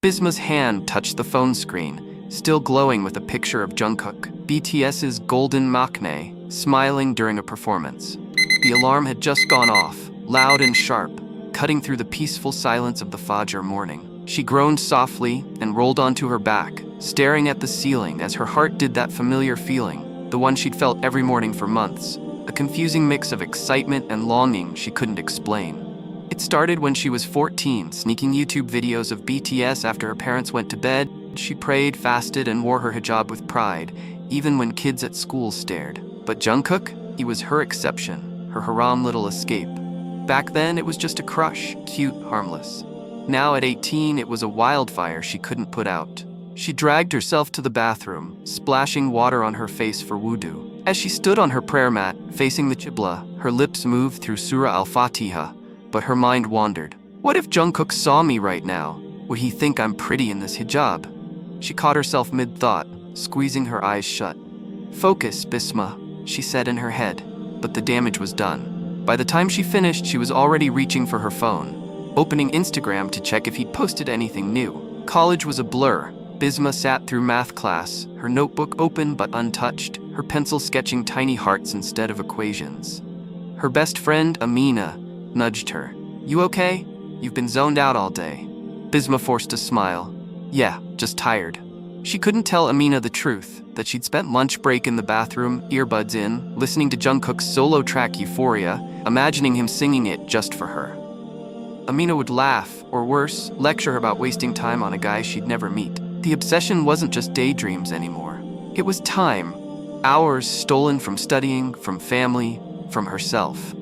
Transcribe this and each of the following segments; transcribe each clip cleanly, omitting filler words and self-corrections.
Bisma's hand touched the phone screen, still glowing with a picture of Jungkook, BTS's golden maknae, smiling during a performance. The alarm had just gone off, loud and sharp, cutting through the peaceful silence of the Fajr morning. She groaned softly and rolled onto her back, staring at the ceiling as her heart did that familiar feeling, the one she'd felt every morning for months, a confusing mix of excitement and longing she couldn't explain. It started when she was 14, sneaking YouTube videos of BTS after her parents went to bed. She prayed, fasted, and wore her hijab with pride, even when kids at school stared. But Jungkook, he was her exception, her haram little escape. Back then, it was just a crush, cute, harmless. Now at 18, it was a wildfire she couldn't put out. She dragged herself to the bathroom, splashing water on her face for wudu. As she stood on her prayer mat, facing the Qibla, her lips moved through Surah Al-Fatiha, but her mind wandered. What if Jungkook saw me right now? Would he think I'm pretty in this hijab? She caught herself mid-thought, squeezing her eyes shut. "Focus, Bisma," she said in her head, but the damage was done. By the time she finished, she was already reaching for her phone, opening Instagram to check if he'd posted anything new. College was a blur. Bisma sat through math class, her notebook open but untouched, her pencil sketching tiny hearts instead of equations. Her best friend, Amina, nudged her. "You okay? You've been zoned out all day." Bisma forced a smile. "Yeah, just tired." She couldn't tell Amina the truth, that she'd spent lunch break in the bathroom, earbuds in, listening to Jungkook's solo track Euphoria, imagining him singing it just for her. Amina would laugh, or worse, lecture her about wasting time on a guy she'd never meet. The obsession wasn't just daydreams anymore. It was time. Hours stolen from studying, from family, from herself.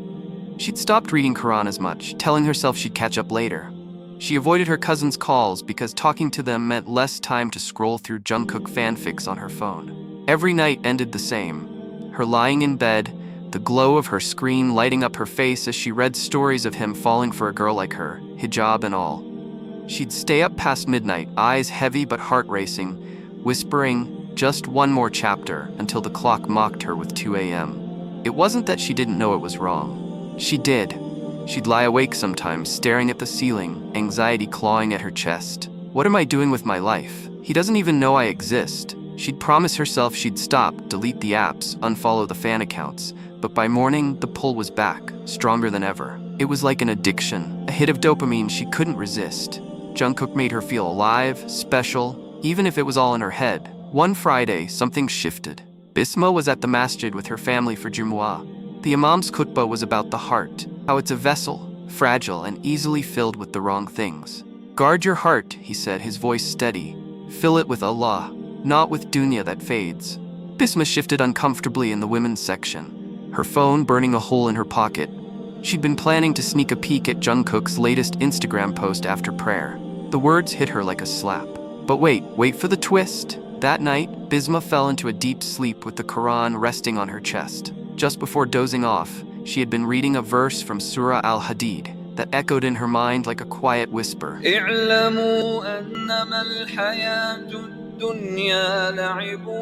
She'd stopped reading Quran as much, telling herself she'd catch up later. She avoided her cousins' calls because talking to them meant less time to scroll through Jungkook fanfics on her phone. Every night ended the same. Her lying in bed, the glow of her screen lighting up her face as she read stories of him falling for a girl like her, hijab and all. She'd stay up past midnight, eyes heavy but heart racing, whispering, "Just one more chapter," until the clock mocked her with 2 a.m. It wasn't that she didn't know it was wrong. She did. She'd lie awake sometimes, staring at the ceiling, anxiety clawing at her chest. What am I doing with my life? He doesn't even know I exist. She'd promise herself she'd stop, delete the apps, unfollow the fan accounts. But by morning, the pull was back, stronger than ever. It was like an addiction, a hit of dopamine she couldn't resist. Jungkook made her feel alive, special, even if it was all in her head. One Friday, something shifted. Bisma was at the masjid with her family for Jumu'ah. The imam's khutbah was about the heart, how it's a vessel, fragile and easily filled with the wrong things. "Guard your heart," he said, his voice steady. "Fill it with Allah, not with dunya that fades." Bisma shifted uncomfortably in the women's section, her phone burning a hole in her pocket. She'd been planning to sneak a peek at Jungkook's latest Instagram post after prayer. The words hit her like a slap. But wait for the twist. That night, Bisma fell into a deep sleep with the Quran resting on her chest. Just before dozing off, she had been reading a verse from Surah Al-Hadid that echoed in her mind like a quiet whisper.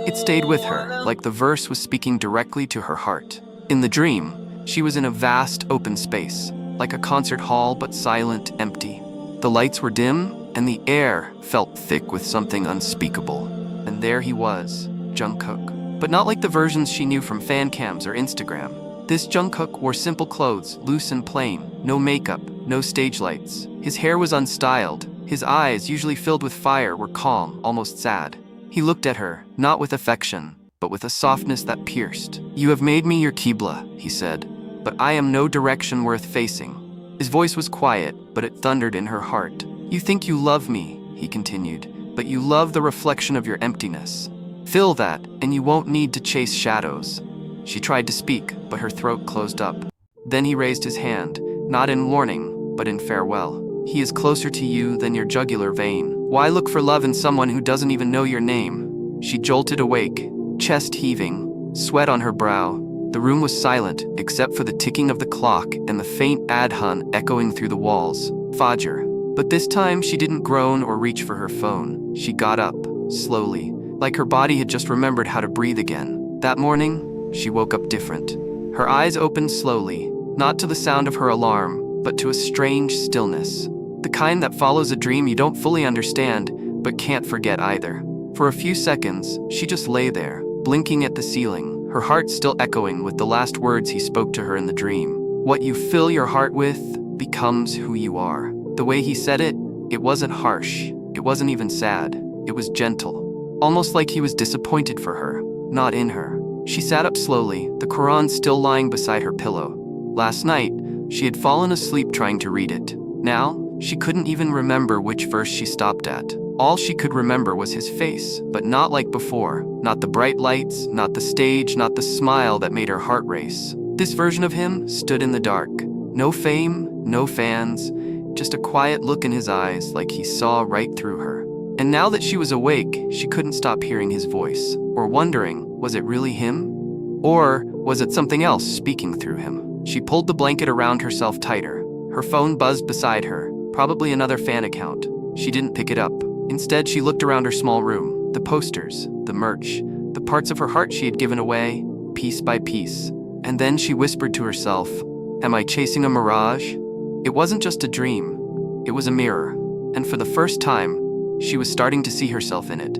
It stayed with her, like the verse was speaking directly to her heart. In the dream, she was in a vast, open space, like a concert hall but silent, empty. The lights were dim, and the air felt thick with something unspeakable. And there he was, Jungkook. But not like the versions she knew from fan cams or Instagram. This Jungkook wore simple clothes, loose and plain, no makeup, no stage lights. His hair was unstyled. His eyes, usually filled with fire, were calm, almost sad. He looked at her, not with affection, but with a softness that pierced. "You have made me your Qibla," he said, "but I am no direction worth facing." His voice was quiet, but it thundered in her heart. "You think you love me," he continued, "but you love the reflection of your emptiness. Fill that, and you won't need to chase shadows." She tried to speak, but her throat closed up. Then he raised his hand, not in warning, but in farewell. "He is closer to you than your jugular vein. Why look for love in someone who doesn't even know your name?" She jolted awake, chest heaving, sweat on her brow. The room was silent, except for the ticking of the clock and the faint adhan echoing through the walls. Fajr. But this time, she didn't groan or reach for her phone. She got up, slowly, like her body had just remembered how to breathe again. That morning, she woke up different. Her eyes opened slowly, not to the sound of her alarm, but to a strange stillness. The kind that follows a dream you don't fully understand, but can't forget either. For a few seconds, she just lay there, blinking at the ceiling, her heart still echoing with the last words he spoke to her in the dream. What you fill your heart with becomes who you are. The way he said it, it wasn't harsh. It wasn't even sad. It was gentle. Almost like he was disappointed for her, not in her. She sat up slowly, the Quran still lying beside her pillow. Last night, she had fallen asleep trying to read it. Now, she couldn't even remember which verse she stopped at. All she could remember was his face, but not like before. Not the bright lights, not the stage, not the smile that made her heart race. This version of him stood in the dark. No fame, no fans, just a quiet look in his eyes like he saw right through her. And now that she was awake, she couldn't stop hearing his voice, or wondering, was it really him? Or was it something else speaking through him? She pulled the blanket around herself tighter. Her phone buzzed beside her, probably another fan account. She didn't pick it up. Instead, she looked around her small room, the posters, the merch, the parts of her heart she had given away, piece by piece. And then she whispered to herself, "Am I chasing a mirage?" It wasn't just a dream. It was a mirror. And for the first time, she was starting to see herself in it.